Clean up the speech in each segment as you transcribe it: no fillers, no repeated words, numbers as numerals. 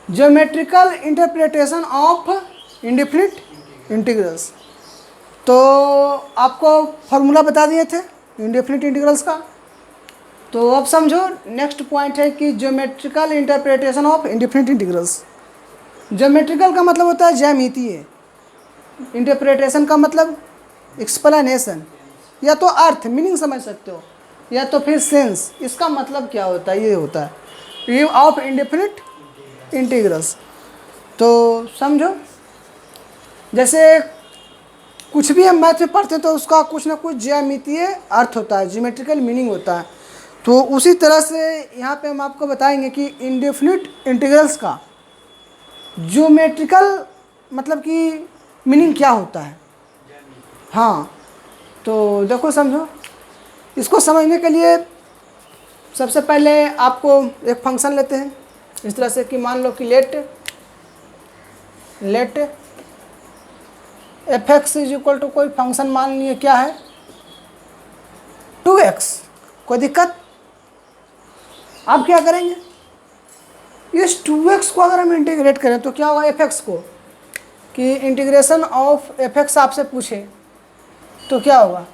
Geometrical interpretation of indefinite integrals. तो आपको formula बता दिए थे इंडेफिनिट इंटीग्रल्स का। तो अब समझो नेक्स्ट पॉइंट है कि geometrical interpretation of indefinite integrals. Geometrical का मतलब होता है ज्यामितीय, इंटरप्रिटेशन का मतलब एक्सप्लेनेशन, या तो अर्थ मीनिंग समझ सकते हो, या तो फिर सेंस। इसका मतलब क्या होता है, ये होता है व्यू ऑफ इंडेफिनिट इंटीग्रल्स। तो समझो जैसे कुछ भी हम मैथ में पढ़ते हैं तो उसका कुछ ना कुछ ज्यामितीय अर्थ होता है, ज्योमेट्रिकल मीनिंग होता है। तो उसी तरह से यहाँ पे हम आपको बताएंगे कि इंडेफिनिट इंटीग्रल्स का ज्योमेट्रिकल मतलब कि मीनिंग क्या होता है। हाँ, तो देखो समझो, इसको समझने के लिए सबसे पहले आपको एक फंक्शन लेते हैं इस तरह से कि मान लो कि let f x is equal to कोई फंक्शन मान लिए क्या है 2x। कोई दिक्कत? आप क्या करेंगे, इस 2x को अगर हम इंटीग्रेट करें तो क्या होगा एफ एक्स को, कि इंटीग्रेशन ऑफ एफ एक्स आपसे पूछे तो क्या होगा।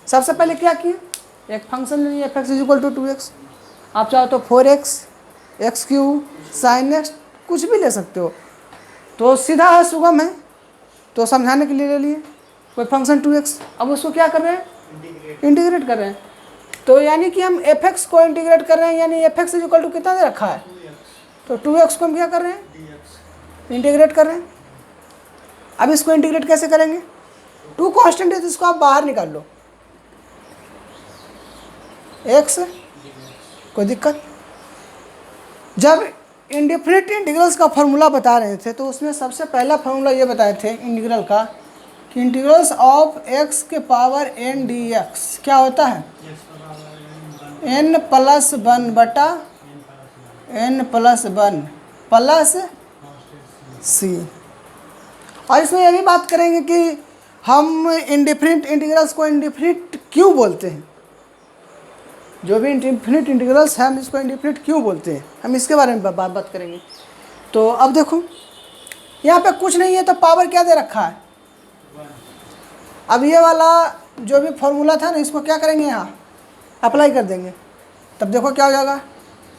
सबसे पहले क्या किए, एक फंक्शन ले लिए f x is equal to 2x। आप चाहो तो 4x, x cube, sine x, कुछ भी ले सकते हो। तो सीधा है, सुगम है, तो समझाने के लिए ले लिए कोई फंक्शन 2x। अब उसको क्या कर रहे हैं, इंटीग्रेट कर रहे हैं। तो यानी कि हम एफ एक्स को इंटीग्रेट कर रहे हैं, यानी f x is equal to कितना दे रखा है, तो 2x को हम क्या कर रहे हैं, इंटीग्रेट कर रहे हैं। अब इसको इंटीग्रेट कैसे करेंगे, 2 कांस्टेंट है तो इसको आप बाहर निकाल लो, x, कोई दिक्कत। जब इंडेफिनिट इंटीग्रल्स का फॉर्मूला बता रहे थे तो उसमें सबसे पहला फॉर्मूला ये बताए थे इंटीग्रल का कि इंटीग्रल्स ऑफ x के पावर n dx क्या होता है, n+1 बटा n+1 प्लस c। और इसमें यह भी बात करेंगे कि हम इंडेफिनिट इंटीग्रल्स को इंडेफिनिट क्यों बोलते हैं, जो भी इंडेफिनिट इंटीग्रल्स हैं हम इसको इंडेफिनिट क्यों बोलते हैं, हम इसके बारे में बात करेंगे। तो अब देखो यहाँ पे कुछ नहीं है तो पावर क्या दे रखा है। अब ये वाला जो भी फॉर्मूला था ना, इसको क्या करेंगे, यहाँ अप्लाई कर देंगे। तब देखो क्या हो जाएगा,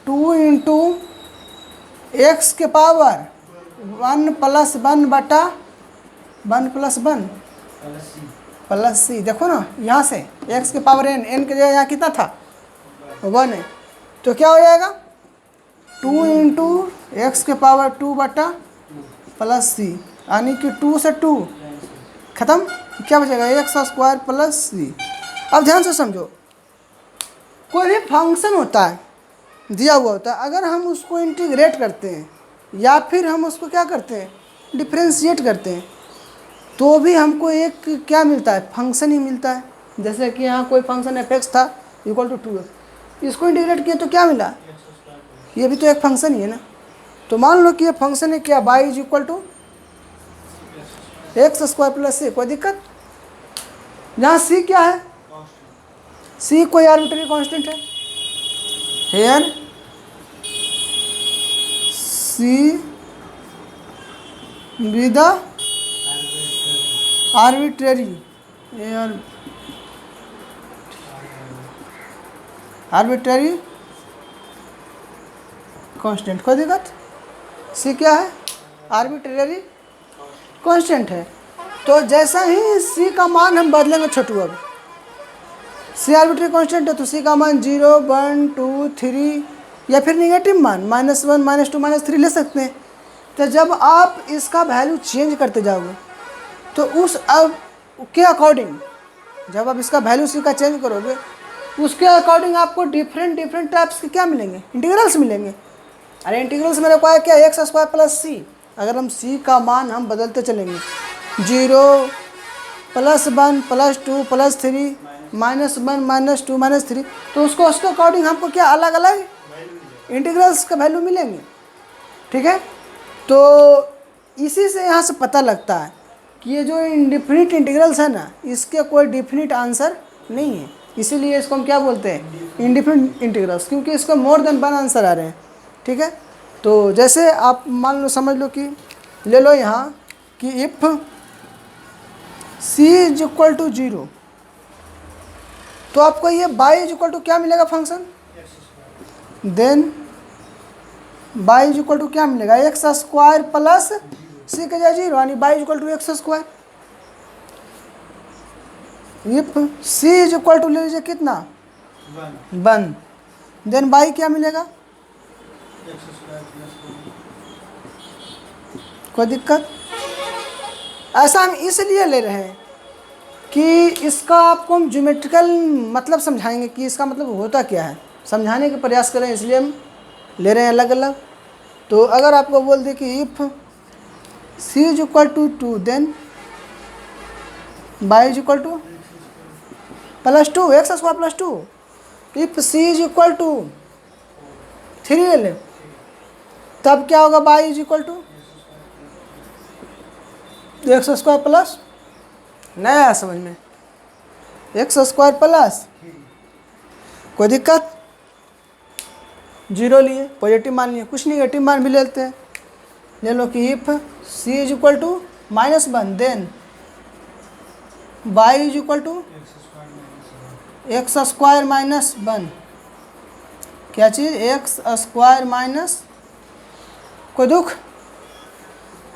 2 इंटू एक्स के पावर 1+1 बटा 1+1 प्लस c। देखो ना यहाँ से x के पावर n के जगह यहाँ कितना था 1 है, तो क्या हो जाएगा 2 इंटू एक्स के पावर 2 बटा प्लस c, यानी कि 2 से 2 खत्म, क्या बचेगा x² प्लस c। अब ध्यान से समझो, कोई भी फंक्शन होता है दिया हुआ होता है, अगर हम उसको इंटीग्रेट करते हैं या फिर हम उसको क्या करते हैं डिफ्रेंशिएट करते हैं, तो भी हमको एक क्या मिलता है, फंक्शन ही मिलता है। जैसे कि यहाँ कोई फंक्शन एफ एक्स था इक्वल टू 2x, इसको इंटीग्रेट किया तो क्या मिला, ये भी तो एक फंक्शन ही है ना। तो मान लो कि ये फंक्शन है क्या, y is equal to x² plus c, कोई दिक्कत। यहाँ c क्या है, c कोई आर्बिट्ररी कांस्टेंट है, here c with arbitrary constant, कोई दिक्कत। सी क्या है, आर्बिट्ररी कांस्टेंट है। तो जैसा ही सी का मान हम बदलेंगे छोटू, अब सी आर्बिट्ररी कांस्टेंट है तो सी का मान 0, 1, 2, 3 या फिर निगेटिव मान -1, -2, -3 ले सकते हैं। तो जब आप इसका वैल्यू चेंज करते जाओगे तो उस अब के अकॉर्डिंग, जब आप इसका वैल्यू सी का चेंज करोगे उसके अकॉर्डिंग आपको डिफरेंट टाइप्स के क्या मिलेंगे, इंटीग्रल्स मिलेंगे। अरे इंटीग्रल्स मेरे को है क्या, x² प्लस c। अगर हम c का मान हम बदलते चलेंगे 0, +1, +2, +3, -1, -2, -3, तो उसके अकॉर्डिंग हमको क्या अलग अलग इंटीग्रल्स का वैल्यू मिलेंगे, ठीक है। तो इसी से यहाँ से पता लगता है कि ये जो इंडिफिनिट इंटीग्रल्स है ना, इसके कोई डिफिनिट आंसर नहीं है, इसीलिए इसको हम क्या बोलते हैं इंडिफिनिट इंटीग्रल्स, क्योंकि इसको मोर देन 1 आंसर आ रहे हैं, ठीक है। तो जैसे आप मान लो, समझ लो कि ले लो यहाँ कि if c is equal to 0, तो आपको ये y इज इक्वल टू क्या मिलेगा function, then y is equal to क्या मिलेगा, एक्स स्क्वायर प्लस c के जगह 0, यानी y is equal to x square. If c is equal to ले लीजिए कितना, 1, देन y क्या मिलेगा, कोई दिक्कत। ऐसा हम इसलिए ले रहे हैं कि इसका आपको हम ज्योमेट्रिकल मतलब समझाएंगे कि इसका मतलब होता क्या है, समझाने के प्रयास करें, इसलिए हम ले रहे हैं अलग अलग। तो अगर आपको बोल दे कि if c is equal to 2, then y is equal to +2, x square +2। If c is equal to 3 ले लें, तब क्या होगा, y is equal to x square plus, नया है समझ में, एक्स स्क्वायर प्लस, कोई दिक्कत, 0 लिए, पॉजिटिव मान लिए, कुछ नेगेटिव मान भी लेते हैं। ले लो कि if c is equal to -1, then y is equal to x square -1, क्या चीज़, एक्स स्क्वायर माइनस, कोई दुख।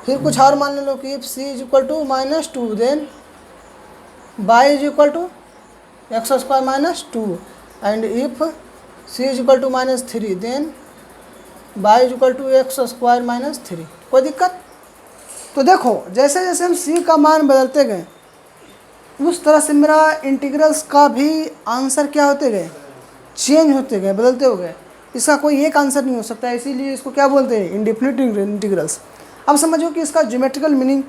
फिर कुछ और मान लो कि if c is equal to -2, then y is equal to x square -2, and if c is equal to -3, then y is equal to x square -3, कोई दिक्कत। तो देखो जैसे जैसे हम c का मान बदलते गए, उस तरह से मेरा इंटीग्रल्स का भी आंसर क्या होते गए, चेंज होते गए, बदलते हो गए। इसका कोई एक आंसर नहीं हो सकता है, इसीलिए इसको क्या बोलते हैं, इंडेफिनिट इंटीग्रल्स। अब समझो कि इसका ज्योमेट्रिकल मीनिंग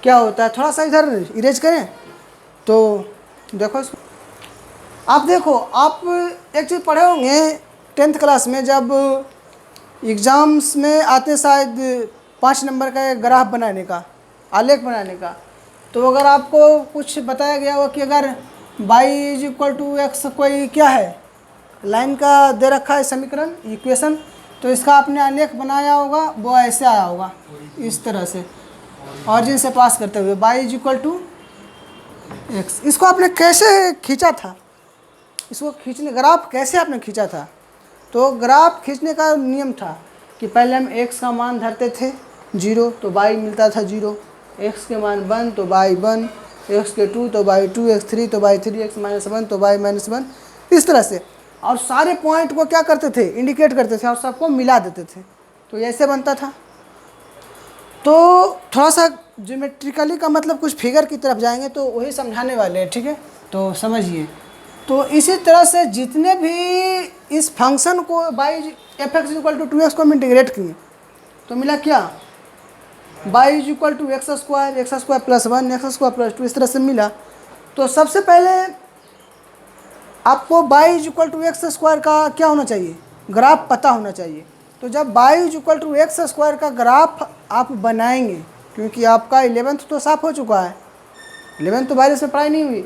क्या होता है। थोड़ा सा इधर इरेज करें तो देखो इसको, आप देखो, आप एक चीज़ पढ़े होंगे 10th क्लास में, जब एग्ज़ाम्स में आते शायद 5 नंबर का एक ग्राफ बनाने का, आलेख बनाने का। तो अगर आपको कुछ बताया गया हो कि अगर y is equal to x कोई क्या है, लाइन का दे रखा है समीकरण, इक्वेशन, तो इसका आपने आलेख बनाया होगा, वो ऐसे आया होगा इस तरह से, ऑरिजिन से पास करते हुए y is equal to x. इसको आपने कैसे खींचा था, इसको खींचने, ग्राफ कैसे आपने खींचा था। तो ग्राफ खींचने का नियम था कि पहले हम x का मान धरते थे 0, तो y मिलता था 0, x के मान 1 तो y 1, x के 2 तो y 2, x 3 तो y 3, x -1 तो y -1, इस तरह से। और सारे पॉइंट को क्या करते थे, इंडिकेट करते थे और सबको मिला देते थे, तो ऐसे बनता था। तो थोड़ा सा ज्योमेट्रिकली का मतलब कुछ फिगर की तरफ जाएंगे तो वही समझाने वाले हैं, ठीक है, तो समझिए। तो इसी तरह से जितने भी इस फंक्शन को f(x = 2x) को हम इंटीग्रेट किए, तो मिला क्या, y = x square +1, x square +2, इस तरह से मिला। तो सबसे पहले आपको y = एक्स स्क्वायर का क्या होना चाहिए, ग्राफ पता होना चाहिए। तो जब y = एक्स स्क्वायर का ग्राफ आप बनाएंगे, क्योंकि आपका 11th तो साफ हो चुका है, 11th तो वायरस में पढ़ाई नहीं हुई,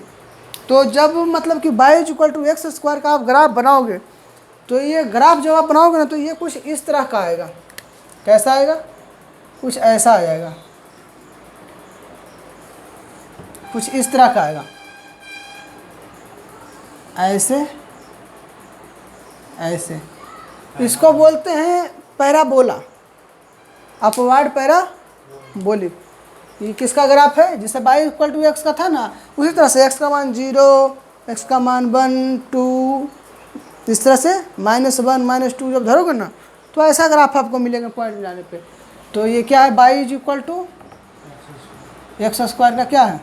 तो जब मतलब कि y = एक्स स्क्वायर का आप ग्राफ बनाओगे, तो ये ग्राफ जब आप बनाओगे ना, तो ये कुछ इस तरह का आएगा। कैसा आएगा, कुछ ऐसा आ जाएगा, कुछ इस तरह का आएगा, ऐसे ऐसे। इसको बोलते हैं पैराबोला, अपवर्ड पैराबोलिक। ये किसका ग्राफ है, जिससे y = x का था ना, उसी तरह से x का मान 0, x का मान 1, 2, इस तरह से -1, -2 जब धरोगे ना, तो ऐसा ग्राफ आपको मिलेगा पॉइंट में जाने पे। तो ये क्या है, y = एक्स स्क्वायर का क्या है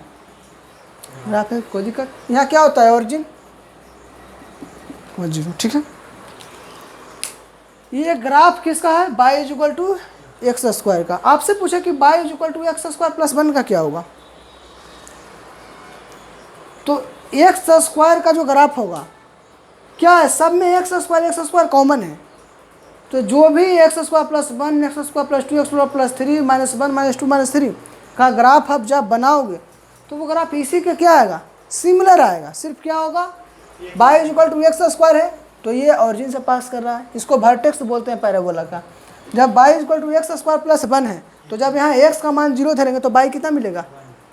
ग्राफ है, कोई दिक्कत। यहाँ क्या होता है, ओरिजिन 0, ठीक है। ये ग्राफ किसका है, y = एक्स स्क्वायर का। आपसे पूछे कि y = एक्स स्क्वायर +1 का क्या होगा, तो एक्स स्क्वायर का जो ग्राफ होगा क्या है, सब में एक्स स्क्वायर कॉमन है। तो जो भी x square +1, x square +2, x square +3, -1, -2, -3 का ग्राफ आप जब बनाओगे, तो वो ग्राफ इसी के क्या आएगा, सिमिलर आएगा। सिर्फ क्या होगा, y = एक्स स्क्वायर है, तो ये ऑरिजिन से पास कर रहा है, इसको वर्टेक्स बोलते हैं पैराबोला का। जब y equal to x square plus 1 है तो जब यहाँ x का मान 0 धरेंगे तो y कितना मिलेगा,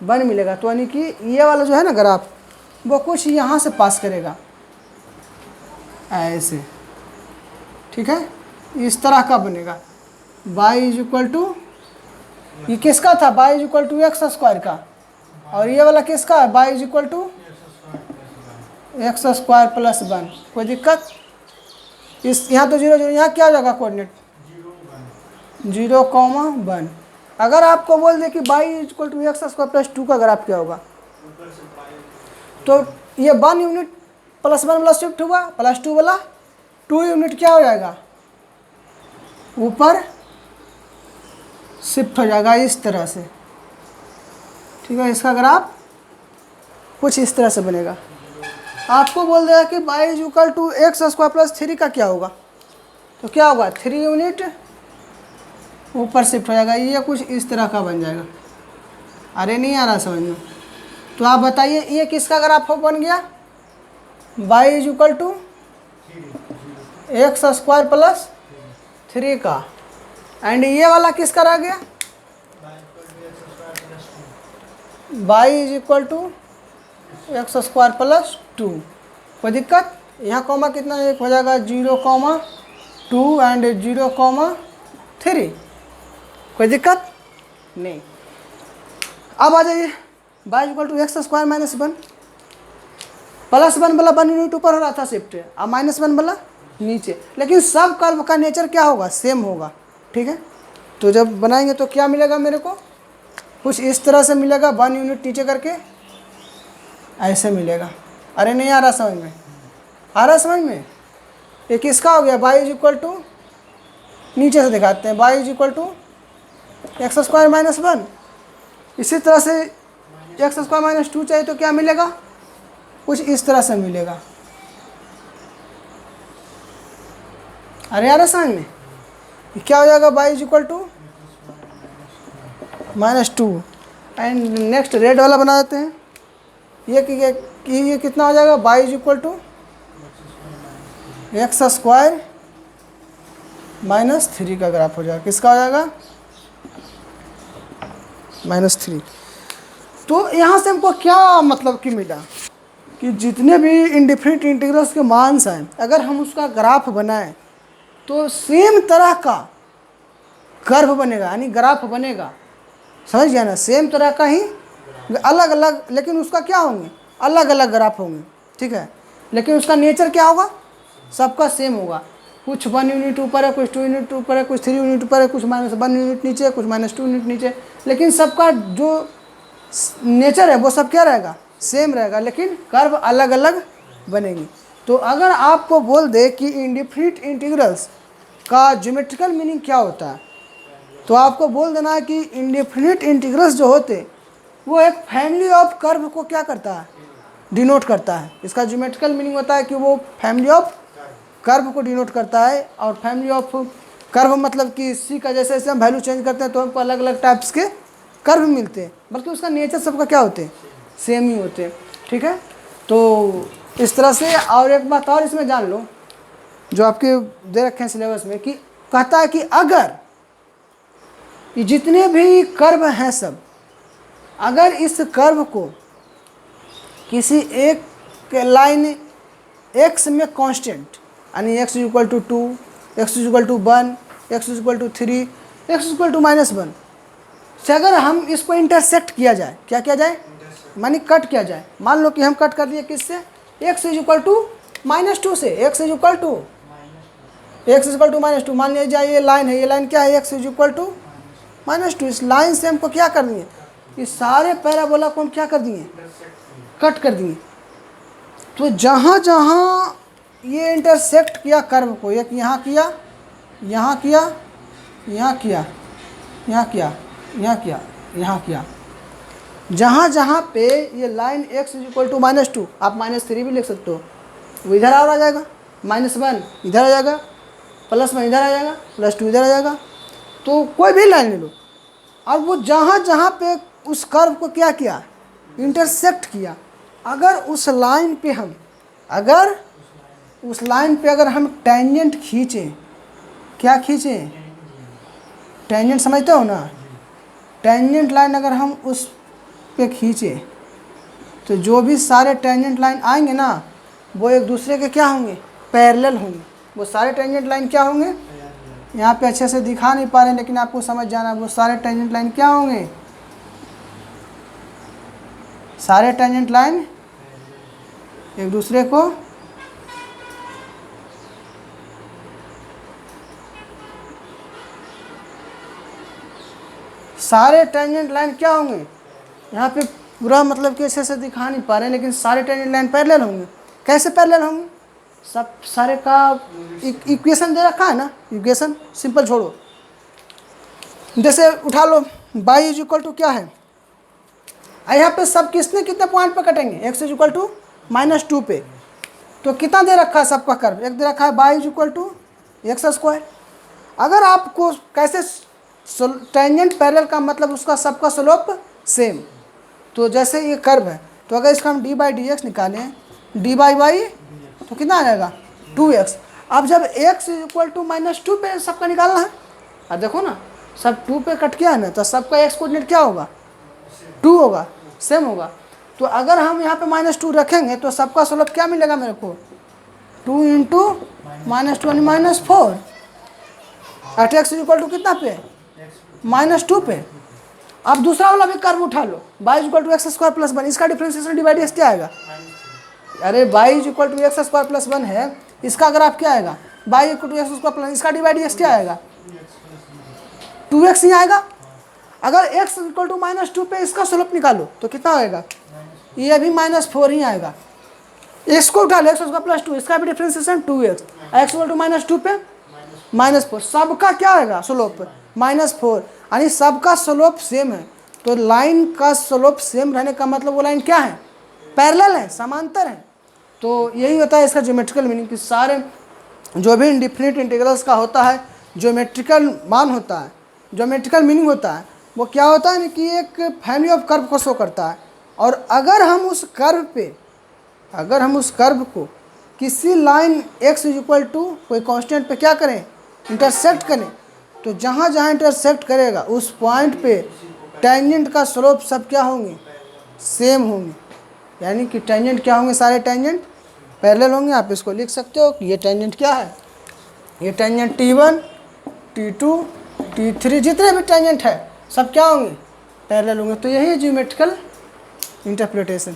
1 मिलेगा। तो यानी कि ये वाला जो है ना ग्राफ वो कुछ यहाँ से पास करेगा ऐसे, ठीक है, इस तरह का बनेगा। y इक्वल टू, ये किसका था, y equal to x square का, और ये वाला किसका है, y equal to x square plus 1। कोई दिक्कत, इस यहाँ तो 0 0, यहाँ क्या हो जाएगा कोऑर्डिनेट 0,1। अगर आपको बोल दे कि y equal to x square plus 2 का ग्राफ क्या होगा, तो ये 1 यूनिट प्लस 1 वाला शिफ्ट हुआ, प्लस 2 वाला 2 यूनिट क्या हो जाएगा, ऊपर शिफ्ट हो जाएगा इस तरह से, ठीक है। इसका ग्राफ कुछ इस तरह से बनेगा। आपको बोल देगा कि y equal to x square plus 3 का क्या होगा, तो क्या होगा 3 यूनिट ऊपर शिफ्ट हो जाएगा, ये कुछ इस तरह का बन जाएगा। अरे नहीं आ रहा समझ में, तो आप बताइए ये किसका ग्राफ बन गया, y equal to x square plus 3 का, एंड ये वाला किसका रह गया, y equal to x square plus 2। कोई दिक्कत, यहाँ कॉमा कितना एक हो जाएगा 0,2 एंड 0,3। कोई दिक्कत नहीं। अब आ जाइए y equal to x square minus 1, plus 1 वाला 1 यूनिट ऊपर हो रहा था शिफ्ट, अब माइनस 1 वाला नीचे, लेकिन सब कर्व का नेचर क्या होगा, सेम होगा, ठीक है। तो जब बनाएंगे तो क्या मिलेगा मेरे को, कुछ इस तरह से मिलेगा, 1 यूनिट नीचे करके ऐसे मिलेगा। अरे नहीं आ रहा समझ में, आ रहा समझ में, ये किसका हो गया, y इक्वल टू, नीचे से दिखाते हैं, y equal to x square minus 1। इसी तरह से एक्स स्क्वायर माइनस 2 चाहिए तो क्या मिलेगा, कुछ इस तरह से मिलेगा। अरे यार समझ में, क्या हो जाएगा, y equal to -2 and next red वाला बना देते हैं। ये कितना हो जाएगा, y equal to x square -3 का ग्राफ हो जाएगा, किसका हो जाएगा -3। तो यहाँ से हमको क्या मतलब कि मिला कि जितने भी इंडिफरेंट इंटीग्रल्स के मान्स हैं, अगर हम उसका ग्राफ बनाएं तो सेम तरह का कर्व बनेगा, यानी ग्राफ बनेगा, समझ गया ना, सेम तरह का ही अलग अलग, लेकिन उसका क्या होंगे, अलग अलग ग्राफ होंगे, ठीक है, लेकिन उसका नेचर क्या होगा, सबका सेम होगा। कुछ 1 यूनिट ऊपर है, कुछ 2 यूनिट ऊपर है, कुछ 3 यूनिट ऊपर है, कुछ -1 यूनिट नीचे है, कुछ -2 यूनिट नीचे, लेकिन सबका जो नेचर है वो सब क्या रहेगा, सेम रहेगा, लेकिन कर्व अलग अलग बनेंगी। तो अगर आपको बोल दे कि इंडिफरेंट इंटीग्रल्स का ज्योमेट्रिकल मीनिंग क्या होता है, तो आपको बोल देना है कि इंडिफरेंट इंटीग्रल्स जो होते वो एक फैमिली ऑफ कर्व को क्या करता है, डिनोट करता है। इसका ज्योमेट्रिकल मीनिंग होता है कि वो फैमिली ऑफ कर्व को डिनोट करता है, और फैमिली ऑफ कर्व मतलब कि सी का जैसे जैसे हम वैल्यू चेंज करते हैं तो हमको अलग अलग टाइप्स के कर्व मिलते हैं, बल्कि उसका नेचर सबका क्या होते हैं, सेम ही होते हैं, ठीक है। तो इस तरह से, और एक बात और इसमें जान लो जो आपके दे रखे हैं सिलेबस में, कि कहता है कि अगर ये जितने भी कर्व हैं सब, अगर इस कर्व को किसी एक लाइन x में कांस्टेंट, यानी x equal to 2, x equal to 1, x equal to 3, x equal to -1 से अगर हम इसको इंटरसेक्ट किया जाए, क्या किया जाए, मानी कट किया जाए, मान लो कि हम कट कर दिए किससे, x इक्वल टू -2 से, x इक्वल टू -2, मान लिया जाए ये लाइन है, ये लाइन क्या है, x इक्वल टू -2। इस लाइन से हमको क्या कर दिए, इस सारे पैराबोला को हम क्या कर दिए, कट कर दिए। तो जहाँ जहाँ ये इंटरसेक्ट किया कर्व को, एक यहाँ किया, यहाँ किया, यहाँ किया, यहाँ किया, यहाँ किया, यहाँ किया, जहाँ जहाँ पे ये लाइन x इक्वल टू -2, आप -3 भी लिख सकते हो, वो इधर और आ जाएगा, -1 इधर आ जाएगा, +1 इधर आ जाएगा, +2 इधर आ जाएगा। तो कोई भी लाइन ले लो, अब वो जहाँ जहाँ पे उस कर्व को क्या किया, इंटरसेक्ट किया, अगर उस लाइन पे हम, अगर हम टेंजेंट खींचें, क्या खींचें, टेंजेंट समझते हो ना, टेंजेंट लाइन अगर हम उस पे खींचे तो जो भी सारे टेंजेंट लाइन आएंगे ना वो एक दूसरे के क्या होंगे, पैरेलल होंगे। वो सारे टेंजेंट लाइन क्या होंगे, यहाँ पे अच्छे से दिखा नहीं पा रहे हैं लेकिन आपको समझ जाना, वो सारे टेंजेंट लाइन क्या होंगे, सारे टेंजेंट लाइन एक दूसरे को सारे टेंजेंट लाइन क्या होंगे, यहाँ पे पूरा मतलब कि अच्छे से दिखा नहीं पा रहे हैं लेकिन सारे टेंजेंट लाइन पैरेलल होंगे। कैसे पैरेलल होंगे, सब सारे का इक्वेशन दे रखा है ना, इक्वेशन सिंपल छोड़ो, जैसे उठा लो y इज इक्वल टू क्या है, यहाँ पे सब किसने कितने पॉइंट पे कटेंगे, x इज इक्वल टू -2 पे, तो कितना दे रखा है सबका कर्व, एक दे रखा है y is equal to x square. अगर आपको कैसे टेंजेंट पैरेलल का मतलब उसका सबका स्लोप सेम, तो जैसे ये कर्व है तो अगर इसका हम d/dx निकालें d/y तो कितना आ जाएगा 2x। अब जब x इज इक्वल टू -2 पे सबका निकालना है, अब देखो ना सब 2 पे कट गया है ना, तो सबका x कोऑर्डिनेट क्या होगा 2 होगा, सेम होगा। तो अगर हम यहाँ पे -2 रखेंगे तो सबका स्लोप क्या मिलेगा मेरे को, 2 इंटू -2 यानी -4 at x is equal to कितना पे -2 पे। अब दूसरा वाला भी कर्व उठा लो y is equal to x square plus 1, इसका डिफरेंशिएशन डिवाइड क्या आएगा, अरे y is equal to x square plus 1 है, इसका अगर आप क्या आएगा y equal to x square plus, इसका डिवाइड क्या आएगा 2x ही आएगा। अगर x इक्वल टू -2 पे इसका स्लोप निकालो तो कितना आएगा, ये भी -4 ही आएगा। x को उठा लो एक्स स्क्वायर प्लस 2, इसका भी differentiation 2x, x equal to -2 पे -4, सबका क्या आएगा स्लोप -4, यानी सबका स्लोप सेम है। तो लाइन का स्लोप सेम रहने का मतलब वो लाइन क्या है, पैरेलल है, समांतर है। तो यही होता है इसका ज्योमेट्रिकल मीनिंग कि सारे जो भी इंडिफिनिट इंटीग्रल्स का होता है ज्योमेट्रिकल मान होता है, ज्योमेट्रिकल मीनिंग होता है, वो क्या होता है ना कि एक फैमिली ऑफ कर्व को शो करता है। और अगर हम उस कर्व को किसी line x is equal to कोई कांस्टेंट पे क्या करें, इंटरसेक्ट करें, तो जहाँ जहाँ इंटरसेक्ट करेगा उस पॉइंट पे टेंजेंट का स्लोप सब क्या होंगे, सेम होंगे। यानी कि टेंजेंट क्या होंगे, सारे टेंजेंट पैरेलल होंगे। आप इसको लिख सकते हो कि ये टेंजेंट क्या है, ये टेंजेंट T1 T2 T3 जितने भी टेंजेंट है सब क्या होंगे, पैरेलल होंगे। तो यही है ज्योमेट्रिकल इंटरप्रिटेशन।